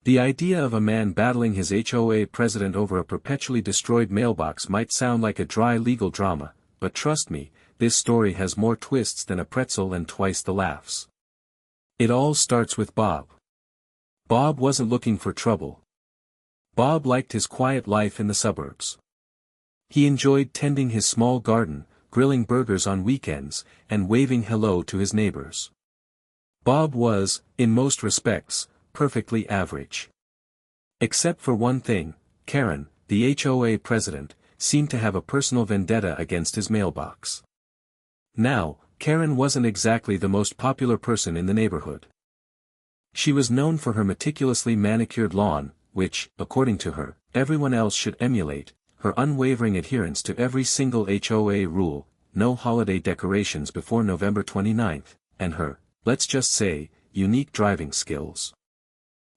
The idea of a man battling his HOA president over a perpetually destroyed mailbox might sound like a dry legal drama, but trust me, this story has more twists than a pretzel and twice the laughs. It all starts with Bob. Bob wasn't looking for trouble. Bob liked his quiet life in the suburbs. He enjoyed tending his small garden, grilling burgers on weekends, and waving hello to his neighbors. Bob was, in most respects, perfectly average. Except for one thing, Karen, the HOA president, seemed to have a personal vendetta against his mailbox. Now, Karen wasn't exactly the most popular person in the neighborhood. She was known for her meticulously manicured lawn, which, according to her, everyone else should emulate, her unwavering adherence to every single HOA rule, no holiday decorations before November 29th, and her, let's just say, unique driving skills.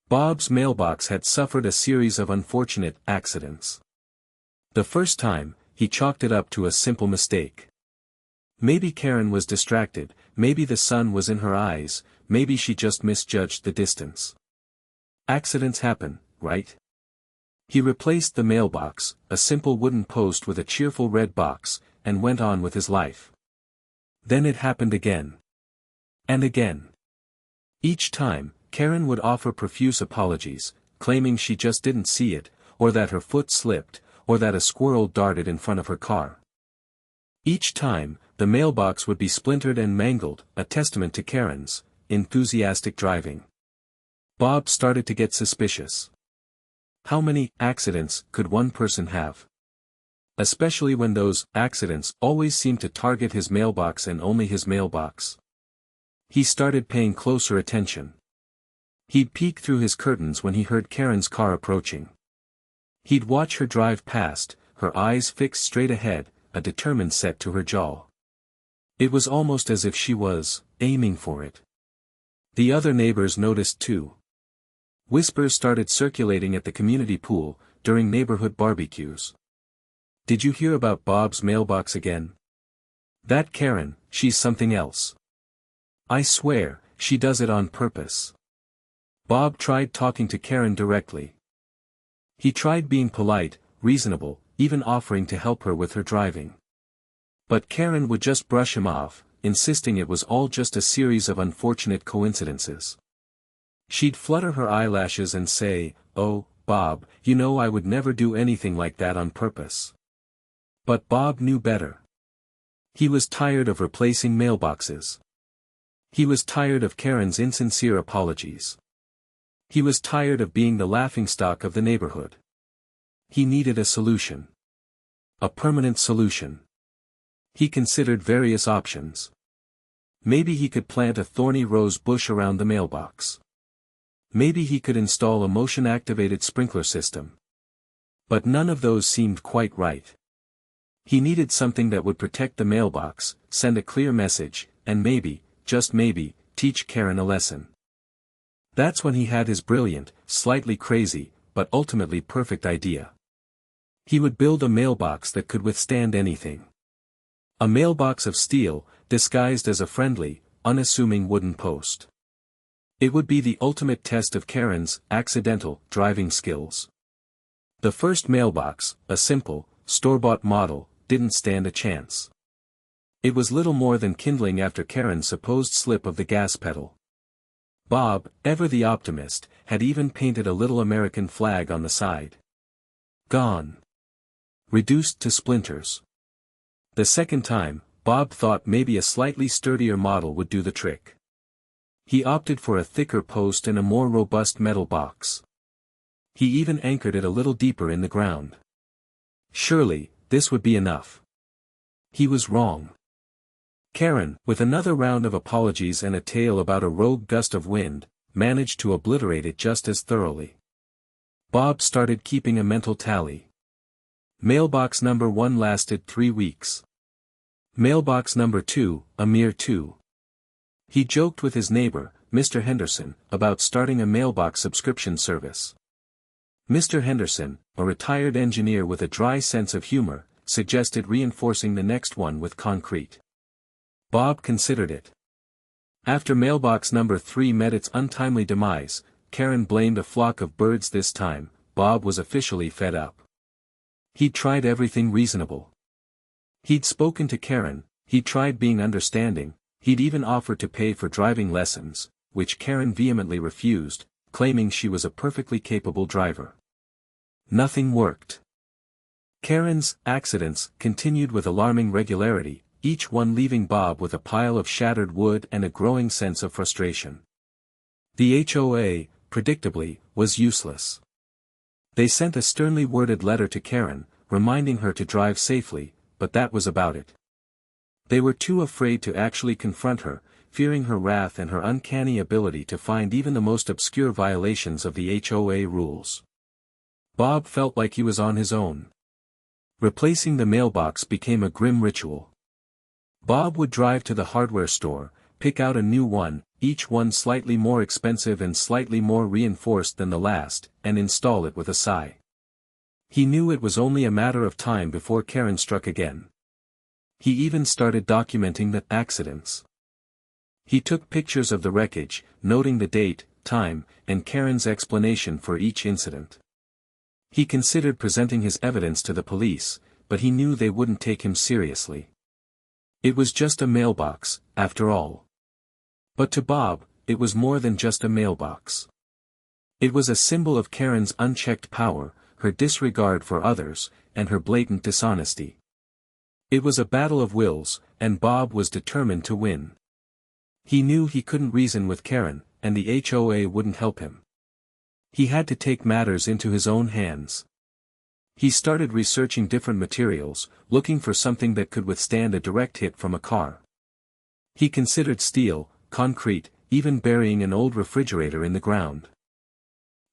Bob's mailbox had suffered a series of unfortunate accidents. The first time, he chalked it up to a simple mistake. Maybe Karen was distracted, maybe the sun was in her eyes, maybe she just misjudged the distance. Accidents happen, right? He replaced the mailbox, a simple wooden post with a cheerful red box, and went on with his life. Then it happened again. And again. Each time, Karen would offer profuse apologies, claiming she just didn't see it, or that her foot slipped, or that a squirrel darted in front of her car. Each time, the mailbox would be splintered and mangled, a testament to Karen's enthusiastic driving. Bob started to get suspicious. How many accidents could one person have? Especially when those accidents always seemed to target his mailbox and only his mailbox. He started paying closer attention. He'd peek through his curtains when he heard Karen's car approaching. He'd watch her drive past, her eyes fixed straight ahead, a determined set to her jaw. It was almost as if she was aiming for it. The other neighbors noticed too. Whispers started circulating at the community pool, during neighborhood barbecues. Did you hear about Bob's mailbox again? That Karen, she's something else. I swear, she does it on purpose. Bob tried talking to Karen directly. He tried being polite, reasonable, even offering to help her with her driving. But Karen would just brush him off, insisting it was all just a series of unfortunate coincidences. She'd flutter her eyelashes and say, "Oh, Bob, you know I would never do anything like that on purpose." But Bob knew better. He was tired of replacing mailboxes. He was tired of Karen's insincere apologies. He was tired of being the laughingstock of the neighborhood. He needed a solution. A permanent solution. He considered various options. Maybe he could plant a thorny rose bush around the mailbox. Maybe he could install a motion-activated sprinkler system. But none of those seemed quite right. He needed something that would protect the mailbox, send a clear message, and maybe, just maybe, teach Karen a lesson. That's when he had his brilliant, slightly crazy, but ultimately perfect idea. He would build a mailbox that could withstand anything. A mailbox of steel, disguised as a friendly, unassuming wooden post. It would be the ultimate test of Karen's accidental driving skills. The first mailbox, a simple, store-bought model, didn't stand a chance. It was little more than kindling after Karen's supposed slip of the gas pedal. Bob, ever the optimist, had even painted a little American flag on the side. Gone. Reduced to splinters. The second time, Bob thought maybe a slightly sturdier model would do the trick. He opted for a thicker post and a more robust metal box. He even anchored it a little deeper in the ground. Surely, this would be enough. He was wrong. Karen, with another round of apologies and a tale about a rogue gust of wind, managed to obliterate it just as thoroughly. Bob started keeping a mental tally. Mailbox number 1 lasted 3 weeks. Mailbox number 2, a mere 2. He joked with his neighbor, Mr. Henderson, about starting a mailbox subscription service. Mr. Henderson, a retired engineer with a dry sense of humor, suggested reinforcing the next one with concrete. Bob considered it. After mailbox number 3 met its untimely demise, Karen blamed a flock of birds this time, Bob was officially fed up. He'd tried everything reasonable. He'd spoken to Karen, he'd tried being understanding, he'd even offered to pay for driving lessons, which Karen vehemently refused, claiming she was a perfectly capable driver. Nothing worked. Karen's accidents continued with alarming regularity, each one leaving Bob with a pile of shattered wood and a growing sense of frustration. The HOA, predictably, was useless. They sent a sternly worded letter to Karen, reminding her to drive safely, but that was about it. They were too afraid to actually confront her, fearing her wrath and her uncanny ability to find even the most obscure violations of the HOA rules. Bob felt like he was on his own. Replacing the mailbox became a grim ritual. Bob would drive to the hardware store, pick out a new one, each one slightly more expensive and slightly more reinforced than the last, and install it with a sigh. He knew it was only a matter of time before Karen struck again. He even started documenting the accidents. He took pictures of the wreckage, noting the date, time, and Karen's explanation for each incident. He considered presenting his evidence to the police, but he knew they wouldn't take him seriously. It was just a mailbox, after all. But to Bob, it was more than just a mailbox. It was a symbol of Karen's unchecked power, her disregard for others, and her blatant dishonesty. It was a battle of wills, and Bob was determined to win. He knew he couldn't reason with Karen, and the HOA wouldn't help him. He had to take matters into his own hands. He started researching different materials, looking for something that could withstand a direct hit from a car. He considered steel, concrete, even burying an old refrigerator in the ground.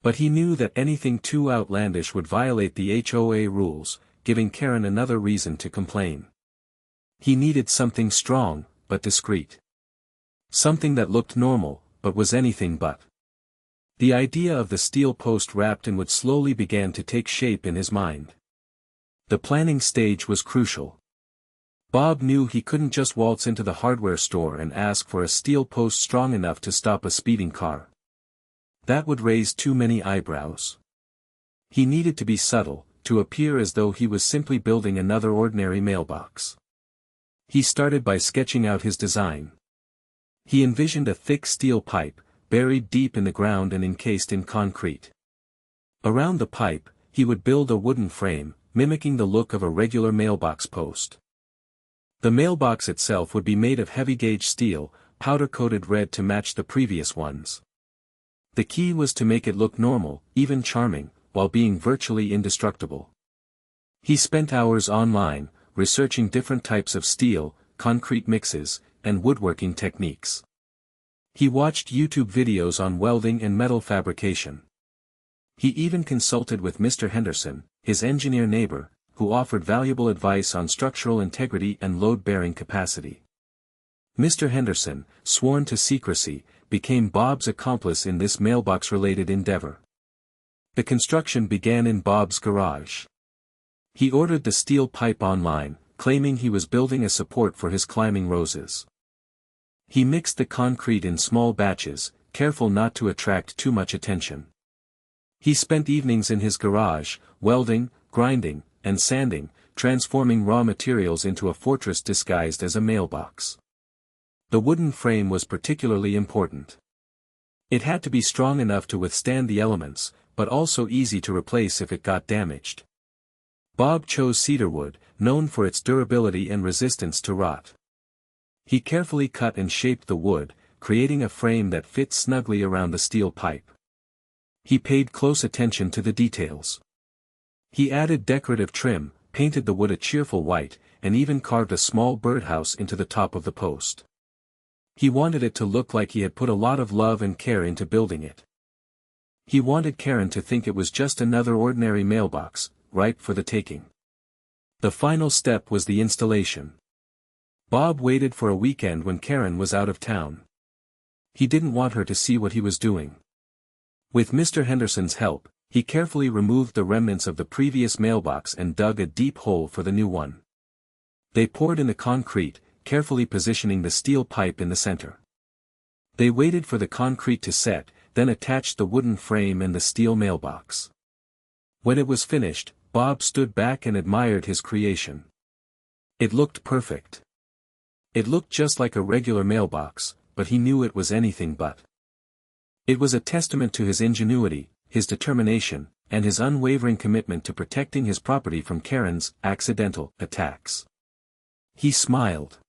But he knew that anything too outlandish would violate the HOA rules, giving Karen another reason to complain. He needed something strong, but discreet. Something that looked normal, but was anything but. The idea of the steel post wrapped in wood slowly began to take shape in his mind. The planning stage was crucial. Bob knew he couldn't just waltz into the hardware store and ask for a steel post strong enough to stop a speeding car. That would raise too many eyebrows. He needed to be subtle, to appear as though he was simply building another ordinary mailbox. He started by sketching out his design. He envisioned a thick steel pipe, buried deep in the ground and encased in concrete. Around the pipe, he would build a wooden frame, mimicking the look of a regular mailbox post. The mailbox itself would be made of heavy-gauge steel, powder-coated red to match the previous ones. The key was to make it look normal, even charming, while being virtually indestructible. He spent hours online, researching different types of steel, concrete mixes, and woodworking techniques. He watched YouTube videos on welding and metal fabrication. He even consulted with Mr. Henderson, his engineer neighbor, who offered valuable advice on structural integrity and load-bearing capacity. Mr. Henderson, sworn to secrecy, became Bob's accomplice in this mailbox-related endeavor. The construction began in Bob's garage. He ordered the steel pipe online, claiming he was building a support for his climbing roses. He mixed the concrete in small batches, careful not to attract too much attention. He spent evenings in his garage, welding, grinding, and sanding, transforming raw materials into a fortress disguised as a mailbox. The wooden frame was particularly important. It had to be strong enough to withstand the elements, but also easy to replace if it got damaged. Bob chose cedar wood, known for its durability and resistance to rot. He carefully cut and shaped the wood, creating a frame that fit snugly around the steel pipe. He paid close attention to the details. He added decorative trim, painted the wood a cheerful white, and even carved a small birdhouse into the top of the post. He wanted it to look like he had put a lot of love and care into building it. He wanted Karen to think it was just another ordinary mailbox, ripe for the taking. The final step was the installation. Bob waited for a weekend when Karen was out of town. He didn't want her to see what he was doing. With Mr. Henderson's help, he carefully removed the remnants of the previous mailbox and dug a deep hole for the new one. They poured in the concrete, carefully positioning the steel pipe in the center. They waited for the concrete to set, then attached the wooden frame and the steel mailbox. When it was finished, Bob stood back and admired his creation. It looked perfect. It looked just like a regular mailbox, but he knew it was anything but. It was a testament to his ingenuity, his determination, and his unwavering commitment to protecting his property from Karen's accidental attacks. He smiled.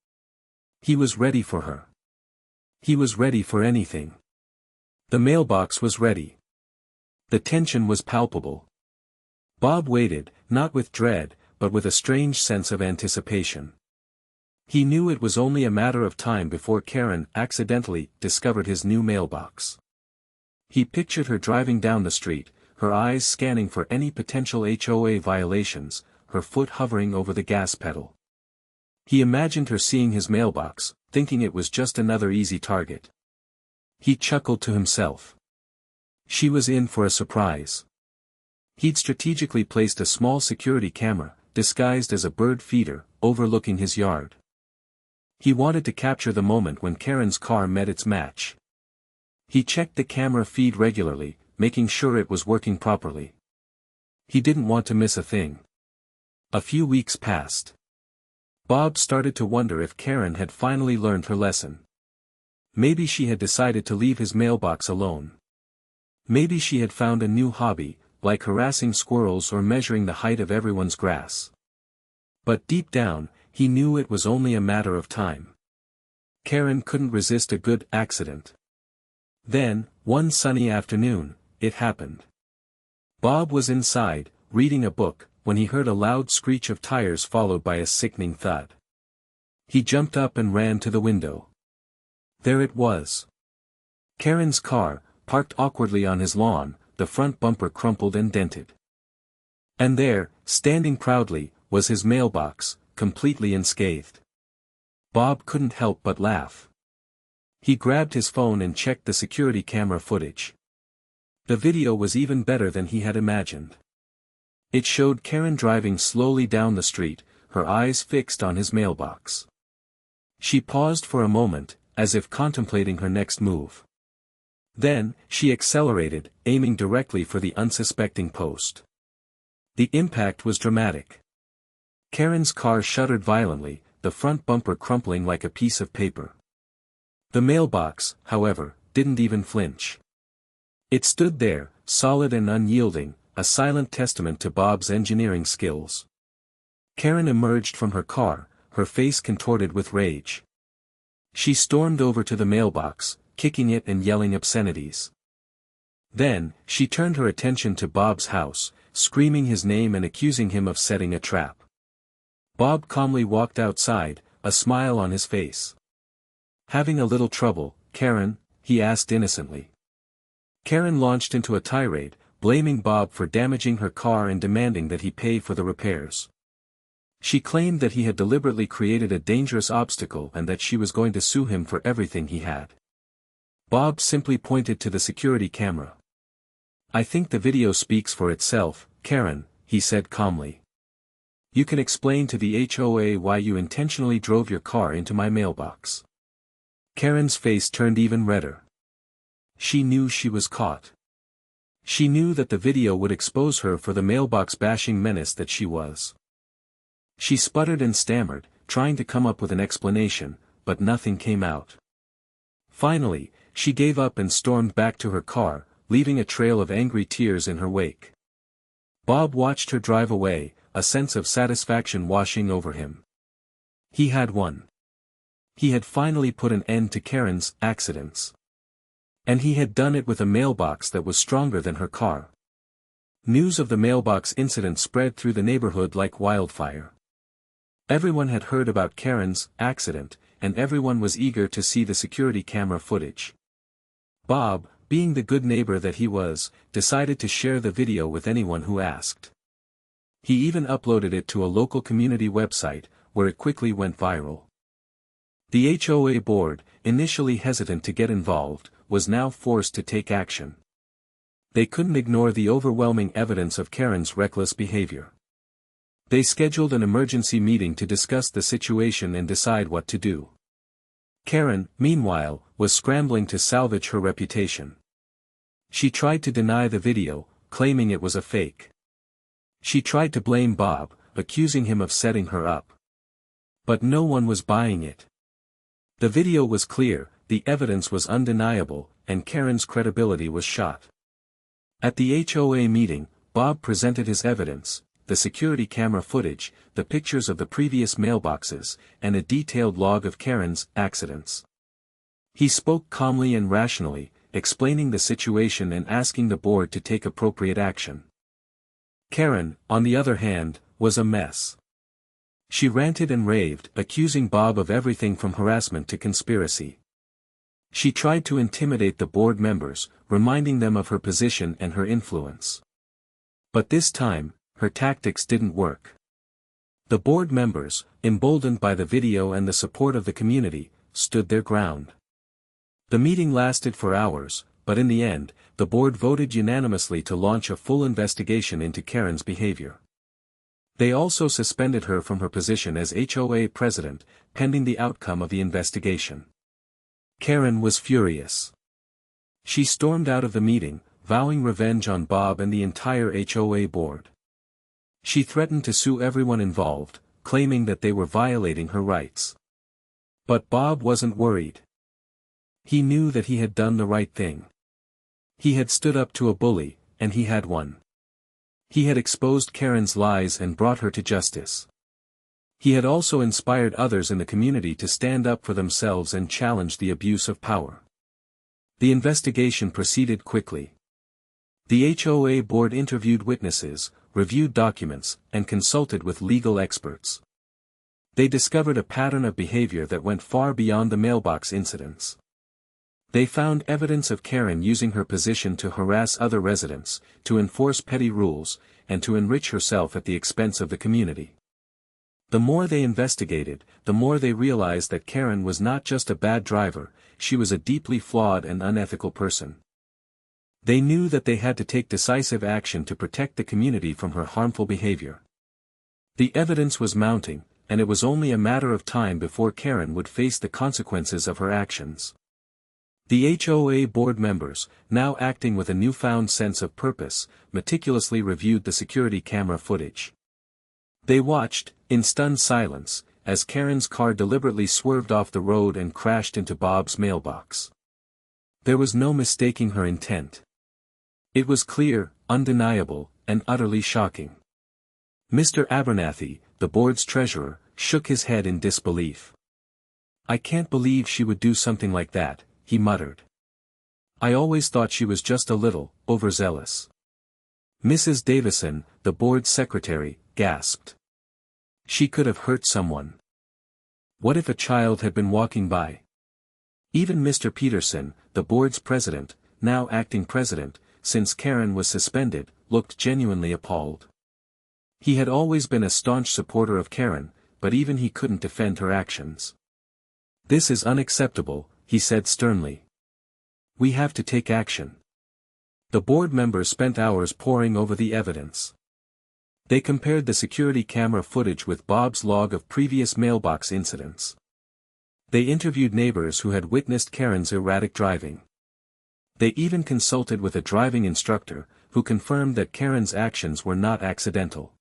He was ready for her. He was ready for anything. The mailbox was ready. The tension was palpable. Bob waited, not with dread, but with a strange sense of anticipation. He knew it was only a matter of time before Karen accidentally discovered his new mailbox. He pictured her driving down the street, her eyes scanning for any potential HOA violations, her foot hovering over the gas pedal. He imagined her seeing his mailbox, thinking it was just another easy target. He chuckled to himself. She was in for a surprise. He'd strategically placed a small security camera, disguised as a bird feeder, overlooking his yard. He wanted to capture the moment when Karen's car met its match. He checked the camera feed regularly, making sure it was working properly. He didn't want to miss a thing. A few weeks passed. Bob started to wonder if Karen had finally learned her lesson. Maybe she had decided to leave his mailbox alone. Maybe she had found a new hobby, like harassing squirrels or measuring the height of everyone's grass. But deep down, he knew it was only a matter of time. Karen couldn't resist a good accident. Then, one sunny afternoon, it happened. Bob was inside, reading a book, when he heard a loud screech of tires followed by a sickening thud. He jumped up and ran to the window. There it was. Karen's car, parked awkwardly on his lawn, the front bumper crumpled and dented. And there, standing proudly, was his mailbox, completely unscathed. Bob couldn't help but laugh. He grabbed his phone and checked the security camera footage. The video was even better than he had imagined. It showed Karen driving slowly down the street, her eyes fixed on his mailbox. She paused for a moment, as if contemplating her next move. Then, she accelerated, aiming directly for the unsuspecting post. The impact was dramatic. Karen's car shuddered violently, the front bumper crumpling like a piece of paper. The mailbox, however, didn't even flinch. It stood there, solid and unyielding, a silent testament to Bob's engineering skills. Karen emerged from her car, her face contorted with rage. She stormed over to the mailbox, kicking it and yelling obscenities. Then, she turned her attention to Bob's house, screaming his name and accusing him of setting a trap. Bob calmly walked outside, a smile on his face. "Having a little trouble, Karen?" he asked innocently. Karen launched into a tirade, blaming Bob for damaging her car and demanding that he pay for the repairs. She claimed that he had deliberately created a dangerous obstacle and that she was going to sue him for everything he had. Bob simply pointed to the security camera. "I think the video speaks for itself, Karen," he said calmly. "You can explain to the HOA why you intentionally drove your car into my mailbox." Karen's face turned even redder. She knew she was caught. She knew that the video would expose her for the mailbox-bashing menace that she was. She sputtered and stammered, trying to come up with an explanation, but nothing came out. Finally, she gave up and stormed back to her car, leaving a trail of angry tears in her wake. Bob watched her drive away, a sense of satisfaction washing over him. He had won. He had finally put an end to Karen's accidents. And he had done it with a mailbox that was stronger than her car. News of the mailbox incident spread through the neighborhood like wildfire. Everyone had heard about Karen's accident, and everyone was eager to see the security camera footage. Bob, being the good neighbor that he was, decided to share the video with anyone who asked. He even uploaded it to a local community website, where it quickly went viral. The HOA board, initially hesitant to get involved, was now forced to take action. They couldn't ignore the overwhelming evidence of Karen's reckless behavior. They scheduled an emergency meeting to discuss the situation and decide what to do. Karen, meanwhile, was scrambling to salvage her reputation. She tried to deny the video, claiming it was a fake. She tried to blame Bob, accusing him of setting her up. But no one was buying it. The video was clear, the evidence was undeniable, and Karen's credibility was shot. At the HOA meeting, Bob presented his evidence, the security camera footage, the pictures of the previous mailboxes, and a detailed log of Karen's accidents. He spoke calmly and rationally, explaining the situation and asking the board to take appropriate action. Karen, on the other hand, was a mess. She ranted and raved, accusing Bob of everything from harassment to conspiracy. She tried to intimidate the board members, reminding them of her position and her influence. But this time, her tactics didn't work. The board members, emboldened by the video and the support of the community, stood their ground. The meeting lasted for hours, but in the end, the board voted unanimously to launch a full investigation into Karen's behavior. They also suspended her from her position as HOA president, pending the outcome of the investigation. Karen was furious. She stormed out of the meeting, vowing revenge on Bob and the entire HOA board. She threatened to sue everyone involved, claiming that they were violating her rights. But Bob wasn't worried. He knew that he had done the right thing. He had stood up to a bully, and he had won. He had exposed Karen's lies and brought her to justice. He had also inspired others in the community to stand up for themselves and challenge the abuse of power. The investigation proceeded quickly. The HOA board interviewed witnesses, reviewed documents, and consulted with legal experts. They discovered a pattern of behavior that went far beyond the mailbox incidents. They found evidence of Karen using her position to harass other residents, to enforce petty rules, and to enrich herself at the expense of the community. The more they investigated, the more they realized that Karen was not just a bad driver, she was a deeply flawed and unethical person. They knew that they had to take decisive action to protect the community from her harmful behavior. The evidence was mounting, and it was only a matter of time before Karen would face the consequences of her actions. The HOA board members, now acting with a newfound sense of purpose, meticulously reviewed the security camera footage. They watched, in stunned silence, as Karen's car deliberately swerved off the road and crashed into Bob's mailbox. There was no mistaking her intent. It was clear, undeniable, and utterly shocking. Mr. Abernathy, the board's treasurer, shook his head in disbelief. "I can't believe she would do something like that," he muttered. "I always thought she was just a little overzealous." Mrs. Davison, the board's secretary, gasped. "She could have hurt someone. What if a child had been walking by?" Even Mr. Peterson, the board's president, now acting president, since Karen was suspended, looked genuinely appalled. He had always been a staunch supporter of Karen, but even he couldn't defend her actions. "This is unacceptable," he said sternly. "We have to take action." The board members spent hours poring over the evidence. They compared the security camera footage with Bob's log of previous mailbox incidents. They interviewed neighbors who had witnessed Karen's erratic driving. They even consulted with a driving instructor, who confirmed that Karen's actions were not accidental.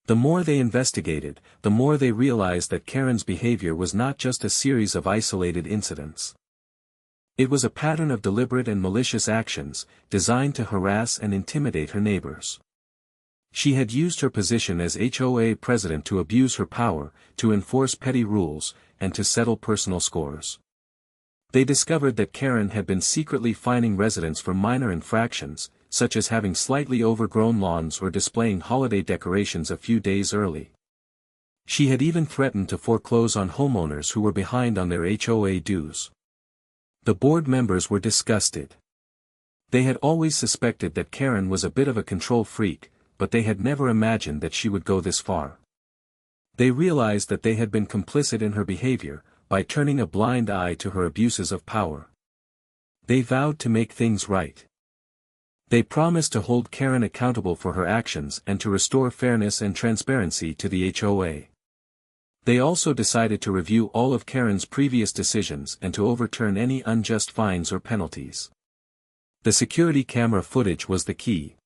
The more they investigated, the more they realized that Karen's behavior was not just a series of isolated incidents. It was a pattern of deliberate and malicious actions, designed to harass and intimidate her neighbors. She had used her position as HOA president to abuse her power, to enforce petty rules, and to settle personal scores. They discovered that Karen had been secretly fining residents for minor infractions, such as having slightly overgrown lawns or displaying holiday decorations a few days early. She had even threatened to foreclose on homeowners who were behind on their HOA dues. The board members were disgusted. They had always suspected that Karen was a bit of a control freak, but they had never imagined that she would go this far. They realized that they had been complicit in her behavior, by turning a blind eye to her abuses of power. They vowed to make things right. They promised to hold Karen accountable for her actions and to restore fairness and transparency to the HOA. They also decided to review all of Karen's previous decisions and to overturn any unjust fines or penalties. The security camera footage was the key.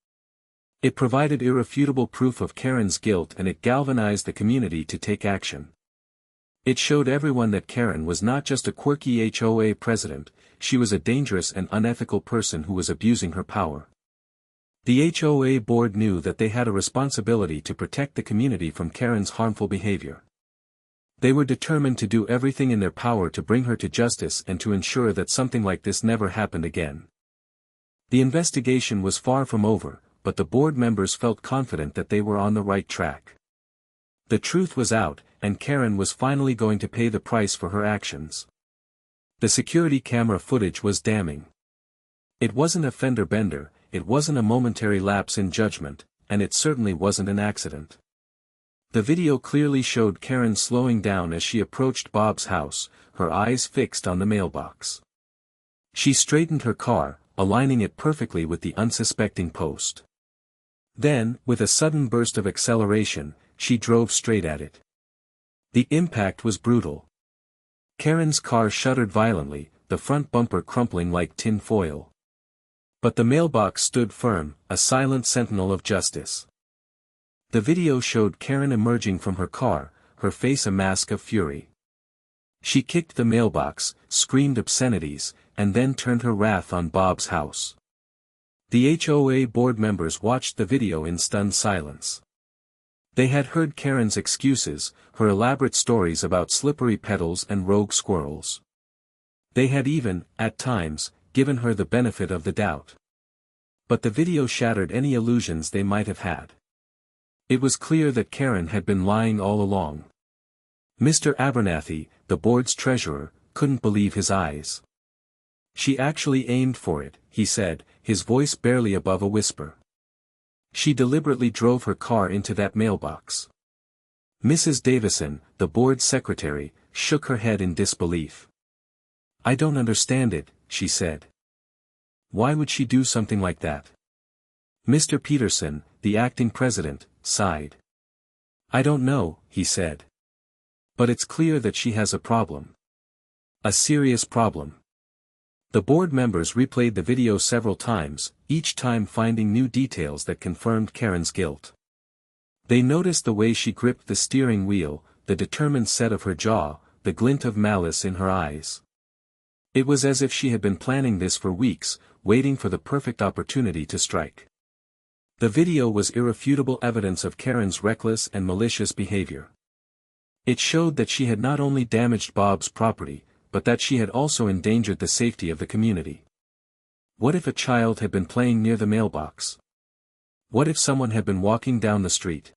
It provided irrefutable proof of Karen's guilt and it galvanized the community to take action. It showed everyone that Karen was not just a quirky HOA president, she was a dangerous and unethical person who was abusing her power. The HOA board knew that they had a responsibility to protect the community from Karen's harmful behavior. They were determined to do everything in their power to bring her to justice and to ensure that something like this never happened again. The investigation was far from over, but the board members felt confident that they were on the right track. The truth was out, and Karen was finally going to pay the price for her actions. The security camera footage was damning. It wasn't a fender bender, it wasn't a momentary lapse in judgment, and it certainly wasn't an accident. The video clearly showed Karen slowing down as she approached Bob's house, her eyes fixed on the mailbox. She straightened her car, aligning it perfectly with the unsuspecting post. Then, with a sudden burst of acceleration, she drove straight at it. The impact was brutal. Karen's car shuddered violently, the front bumper crumpling like tin foil. But the mailbox stood firm, a silent sentinel of justice. The video showed Karen emerging from her car, her face a mask of fury. She kicked the mailbox, screamed obscenities, and then turned her wrath on Bob's house. The HOA board members watched the video in stunned silence. They had heard Karen's excuses, her elaborate stories about slippery petals and rogue squirrels. They had even, at times, given her the benefit of the doubt. But the video shattered any illusions they might have had. It was clear that Karen had been lying all along. Mr. Abernathy, the board's treasurer, couldn't believe his eyes. "She actually aimed for it," he said, his voice barely above a whisper. "She deliberately drove her car into that mailbox." Mrs. Davison, the board secretary, shook her head in disbelief. "I don't understand it," she said. "Why would she do something like that?" Mr. Peterson, the acting president, sighed. "I don't know," he said. "But it's clear that she has a problem. A serious problem." The board members replayed the video several times, each time finding new details that confirmed Karen's guilt. They noticed the way she gripped the steering wheel, the determined set of her jaw, the glint of malice in her eyes. It was as if she had been planning this for weeks, waiting for the perfect opportunity to strike. The video was irrefutable evidence of Karen's reckless and malicious behavior. It showed that she had not only damaged Bob's property, but that she had also endangered the safety of the community. What if a child had been playing near the mailbox? What if someone had been walking down the street?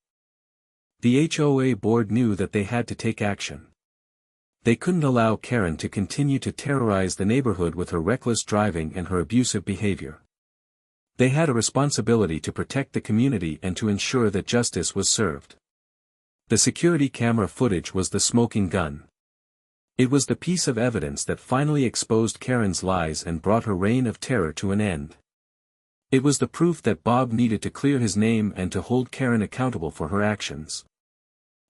The HOA board knew that they had to take action. They couldn't allow Karen to continue to terrorize the neighborhood with her reckless driving and her abusive behavior. They had a responsibility to protect the community and to ensure that justice was served. The security camera footage was the smoking gun. It was the piece of evidence that finally exposed Karen's lies and brought her reign of terror to an end. It was the proof that Bob needed to clear his name and to hold Karen accountable for her actions.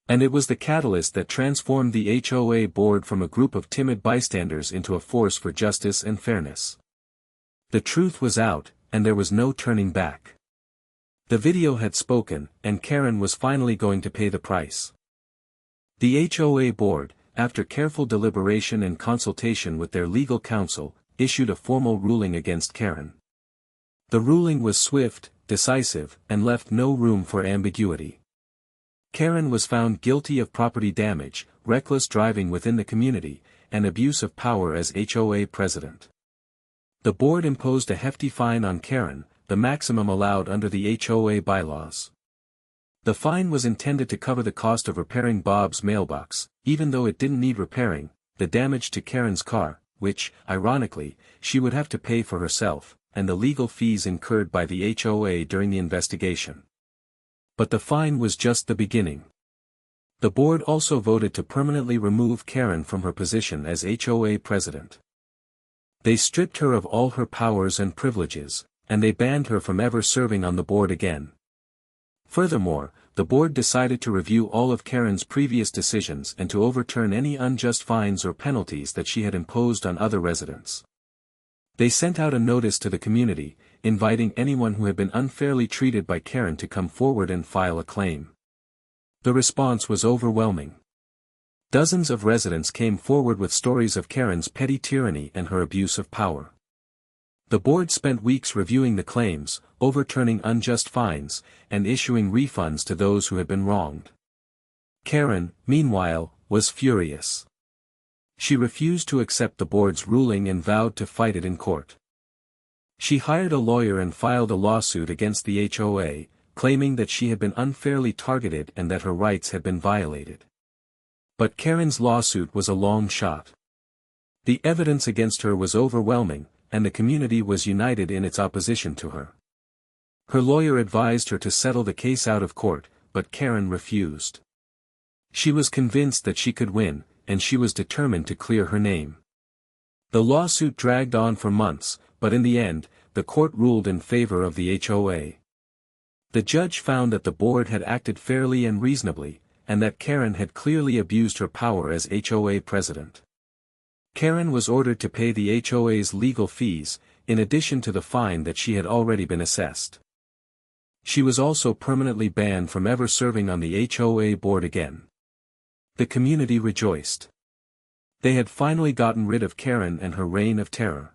And it was the catalyst that transformed the HOA board from a group of timid bystanders into a force for justice and fairness. The truth was out, and there was no turning back. The video had spoken, and Karen was finally going to pay the price. The HOA board, after careful deliberation and consultation with their legal counsel, issued a formal ruling against Karen. The ruling was swift, decisive, and left no room for ambiguity. Karen was found guilty of property damage, reckless driving within the community, and abuse of power as HOA president. The board imposed a hefty fine on Karen, the maximum allowed under the HOA bylaws. The fine was intended to cover the cost of repairing Bob's mailbox, even though it didn't need repairing, the damage to Karen's car, which, ironically, she would have to pay for herself, and the legal fees incurred by the HOA during the investigation. But the fine was just the beginning. The board also voted to permanently remove Karen from her position as HOA president. They stripped her of all her powers and privileges, and they banned her from ever serving on the board again. Furthermore, the board decided to review all of Karen's previous decisions and to overturn any unjust fines or penalties that she had imposed on other residents. They sent out a notice to the community, inviting anyone who had been unfairly treated by Karen to come forward and file a claim. The response was overwhelming. Dozens of residents came forward with stories of Karen's petty tyranny and her abuse of power. The board spent weeks reviewing the claims, overturning unjust fines, and issuing refunds to those who had been wronged. Karen, meanwhile, was furious. She refused to accept the board's ruling and vowed to fight it in court. She hired a lawyer and filed a lawsuit against the HOA, claiming that she had been unfairly targeted and that her rights had been violated. But Karen's lawsuit was a long shot. The evidence against her was overwhelming, and the community was united in its opposition to her. Her lawyer advised her to settle the case out of court, but Karen refused. She was convinced that she could win, and she was determined to clear her name. The lawsuit dragged on for months, but in the end, the court ruled in favor of the HOA. The judge found that the board had acted fairly and reasonably, and that Karen had clearly abused her power as HOA president. Karen was ordered to pay the HOA's legal fees, in addition to the fine that she had already been assessed. She was also permanently banned from ever serving on the HOA board again. The community rejoiced. They had finally gotten rid of Karen and her reign of terror.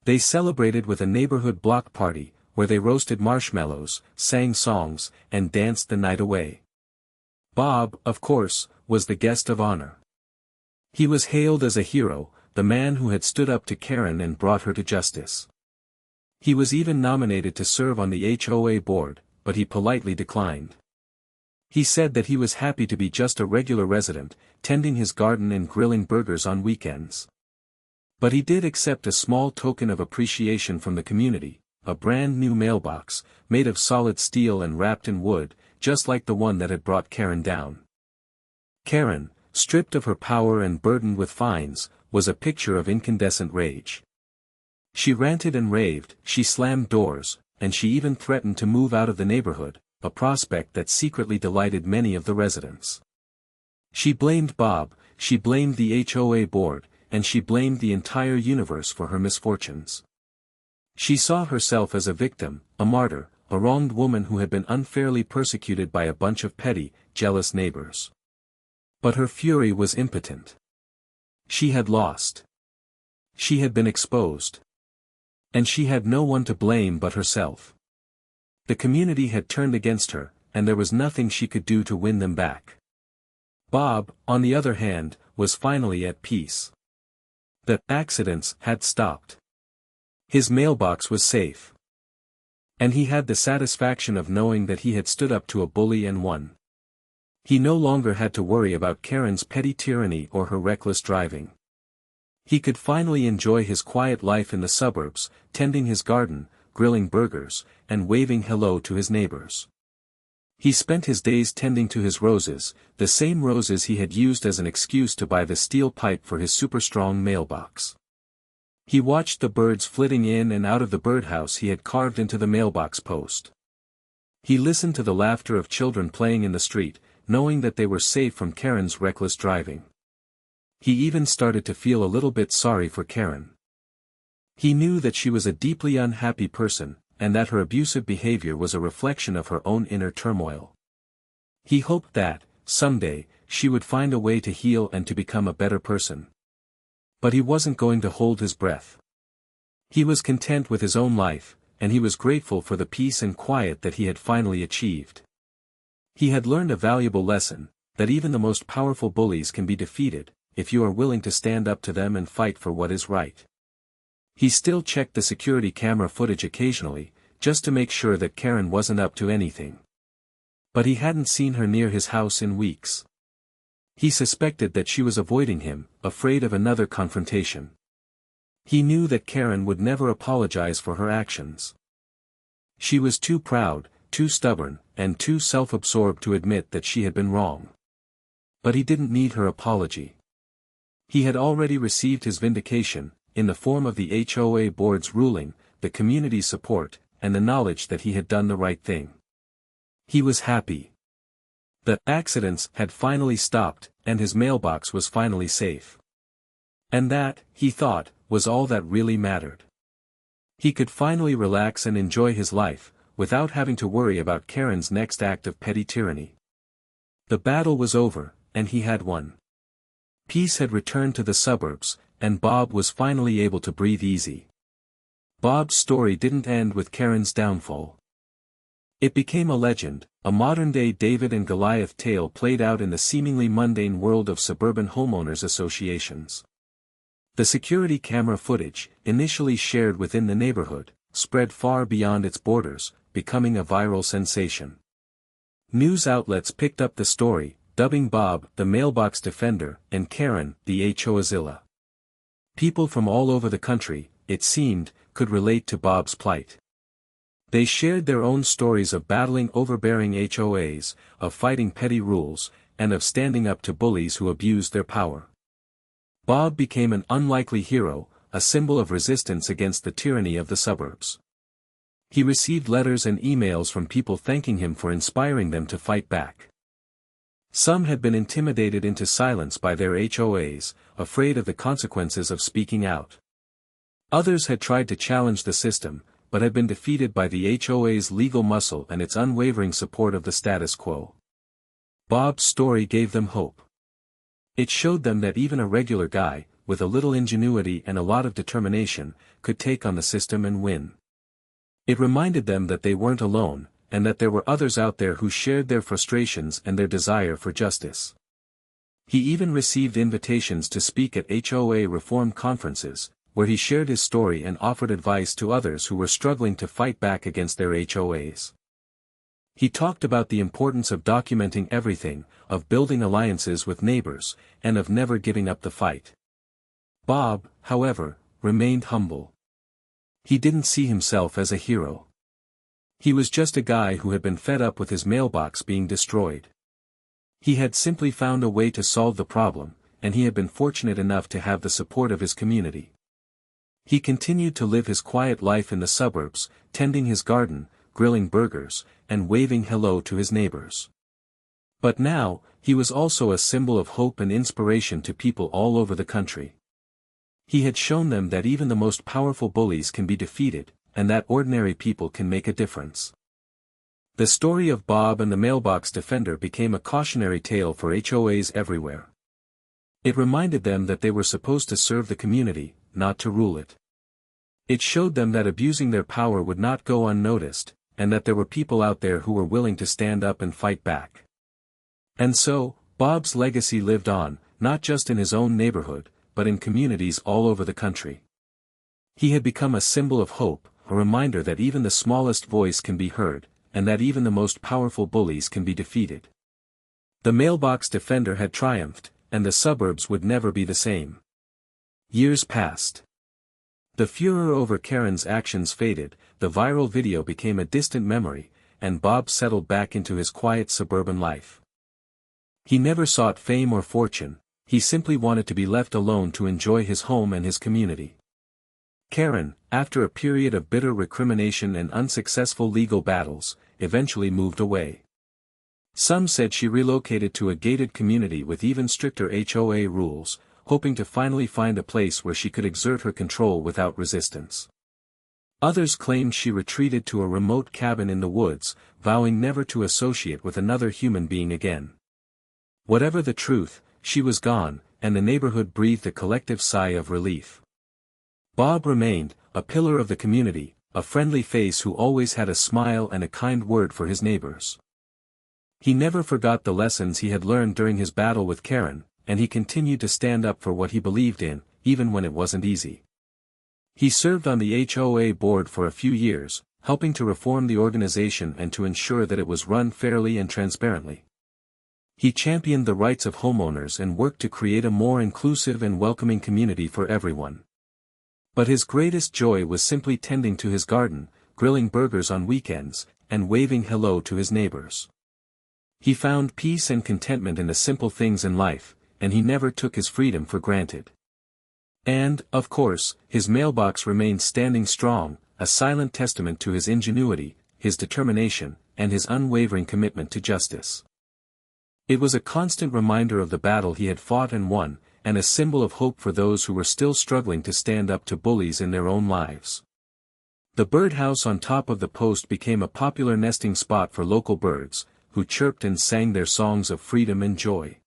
They celebrated with a neighborhood block party, where they roasted marshmallows, sang songs, and danced the night away. Bob, of course, was the guest of honor. He was hailed as a hero, the man who had stood up to Karen and brought her to justice. He was even nominated to serve on the HOA board, but he politely declined. He said that he was happy to be just a regular resident, tending his garden and grilling burgers on weekends. But he did accept a small token of appreciation from the community, a brand new mailbox, made of solid steel and wrapped in wood, just like the one that had brought Karen down. Karen, stripped of her power and burdened with fines, was a picture of incandescent rage. She ranted and raved, she slammed doors, and she even threatened to move out of the neighborhood, a prospect that secretly delighted many of the residents. She blamed Bob, she blamed the HOA board, and she blamed the entire universe for her misfortunes. She saw herself as a victim, a martyr, a wronged woman who had been unfairly persecuted by a bunch of petty, jealous neighbors. But her fury was impotent. She had lost. She had been exposed. And she had no one to blame but herself. The community had turned against her, and there was nothing she could do to win them back. Bob, on the other hand, was finally at peace. The accidents had stopped. His mailbox was safe. And he had the satisfaction of knowing that he had stood up to a bully and won. He no longer had to worry about Karen's petty tyranny or her reckless driving. He could finally enjoy his quiet life in the suburbs, tending his garden, grilling burgers, and waving hello to his neighbors. He spent his days tending to his roses, the same roses he had used as an excuse to buy the steel pipe for his super-strong mailbox. He watched the birds flitting in and out of the birdhouse he had carved into the mailbox post. He listened to the laughter of children playing in the street, knowing that they were safe from Karen's reckless driving. He even started to feel a little bit sorry for Karen. He knew that she was a deeply unhappy person, and that her abusive behavior was a reflection of her own inner turmoil. He hoped that, someday, she would find a way to heal and to become a better person. But he wasn't going to hold his breath. He was content with his own life, and he was grateful for the peace and quiet that he had finally achieved. He had learned a valuable lesson, that even the most powerful bullies can be defeated, if you are willing to stand up to them and fight for what is right. He still checked the security camera footage occasionally, just to make sure that Karen wasn't up to anything. But he hadn't seen her near his house in weeks. He suspected that she was avoiding him, afraid of another confrontation. He knew that Karen would never apologize for her actions. She was too proud, too stubborn, and too self-absorbed to admit that she had been wrong. But he didn't need her apology. He had already received his vindication, in the form of the HOA board's ruling, the community's support, and the knowledge that he had done the right thing. He was happy. The accidents had finally stopped, and his mailbox was finally safe. And that, he thought, was all that really mattered. He could finally relax and enjoy his life, without having to worry about Karen's next act of petty tyranny. The battle was over, and he had won. Peace had returned to the suburbs, and Bob was finally able to breathe easy. Bob's story didn't end with Karen's downfall. It became a legend, a modern-day David and Goliath tale played out in the seemingly mundane world of suburban homeowners associations. The security camera footage, initially shared within the neighborhood, spread far beyond its borders, becoming a viral sensation. News outlets picked up the story, dubbing Bob the Mailbox Defender and Karen the HOA. People from all over the country, it seemed, could relate to Bob's plight. They shared their own stories of battling overbearing HOAs, of fighting petty rules, and of standing up to bullies who abused their power. Bob became an unlikely hero, a symbol of resistance against the tyranny of the suburbs. He received letters and emails from people thanking him for inspiring them to fight back. Some had been intimidated into silence by their HOAs, afraid of the consequences of speaking out. Others had tried to challenge the system, but had been defeated by the HOA's legal muscle and its unwavering support of the status quo. Bob's story gave them hope. It showed them that even a regular guy, with a little ingenuity and a lot of determination, could take on the system and win. It reminded them that they weren't alone, and that there were others out there who shared their frustrations and their desire for justice. He even received invitations to speak at HOA reform conferences, where he shared his story and offered advice to others who were struggling to fight back against their HOAs. He talked about the importance of documenting everything, of building alliances with neighbors, and of never giving up the fight. Bob, however, remained humble. He didn't see himself as a hero. He was just a guy who had been fed up with his mailbox being destroyed. He had simply found a way to solve the problem, and he had been fortunate enough to have the support of his community. He continued to live his quiet life in the suburbs, tending his garden, grilling burgers, and waving hello to his neighbors. But now, he was also a symbol of hope and inspiration to people all over the country. He had shown them that even the most powerful bullies can be defeated, and that ordinary people can make a difference. The story of Bob and the Mailbox Defender became a cautionary tale for HOAs everywhere. It reminded them that they were supposed to serve the community, not to rule it. It showed them that abusing their power would not go unnoticed, and that there were people out there who were willing to stand up and fight back. And so, Bob's legacy lived on, not just in his own neighborhood, but in communities all over the country. He had become a symbol of hope, a reminder that even the smallest voice can be heard, and that even the most powerful bullies can be defeated. The Mailbox Defender had triumphed, and the suburbs would never be the same. Years passed. The furor over Karen's actions faded, the viral video became a distant memory, and Bob settled back into his quiet suburban life. He never sought fame or fortune, he simply wanted to be left alone to enjoy his home and his community. Karen, after a period of bitter recrimination and unsuccessful legal battles, eventually moved away. Some said she relocated to a gated community with even stricter HOA rules, hoping to finally find a place where she could exert her control without resistance. Others claimed she retreated to a remote cabin in the woods, vowing never to associate with another human being again. Whatever the truth, she was gone, and the neighborhood breathed a collective sigh of relief. Bob remained, a pillar of the community, a friendly face who always had a smile and a kind word for his neighbors. He never forgot the lessons he had learned during his battle with Karen, and he continued to stand up for what he believed in, even when it wasn't easy. He served on the HOA board for a few years, helping to reform the organization and to ensure that it was run fairly and transparently. He championed the rights of homeowners and worked to create a more inclusive and welcoming community for everyone. But his greatest joy was simply tending to his garden, grilling burgers on weekends, and waving hello to his neighbors. He found peace and contentment in the simple things in life, and he never took his freedom for granted. And, of course, his mailbox remained standing strong, a silent testament to his ingenuity, his determination, and his unwavering commitment to justice. It was a constant reminder of the battle he had fought and won, and a symbol of hope for those who were still struggling to stand up to bullies in their own lives. The birdhouse on top of the post became a popular nesting spot for local birds, who chirped and sang their songs of freedom and joy.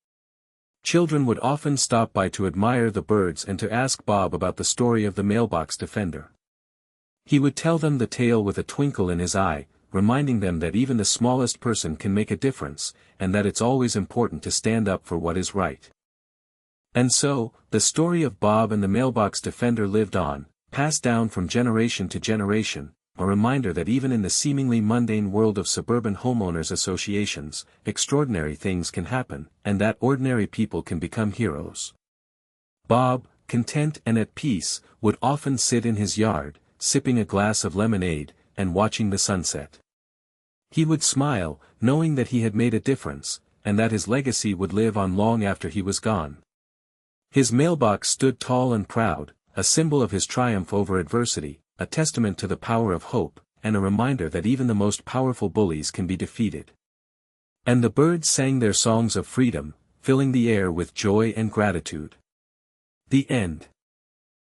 Children would often stop by to admire the birds and to ask Bob about the story of the mailbox defender. He would tell them the tale with a twinkle in his eye, reminding them that even the smallest person can make a difference, and that it's always important to stand up for what is right. And so, the story of Bob and the mailbox defender lived on, passed down from generation to generation, a reminder that even in the seemingly mundane world of suburban homeowners associations, extraordinary things can happen, and that ordinary people can become heroes. Bob, content and at peace, would often sit in his yard, sipping a glass of lemonade, and watching the sunset. He would smile, knowing that he had made a difference, and that his legacy would live on long after he was gone. His mailbox stood tall and proud, a symbol of his triumph over adversity, a testament to the power of hope, and a reminder that even the most powerful bullies can be defeated. And the birds sang their songs of freedom, filling the air with joy and gratitude. The end.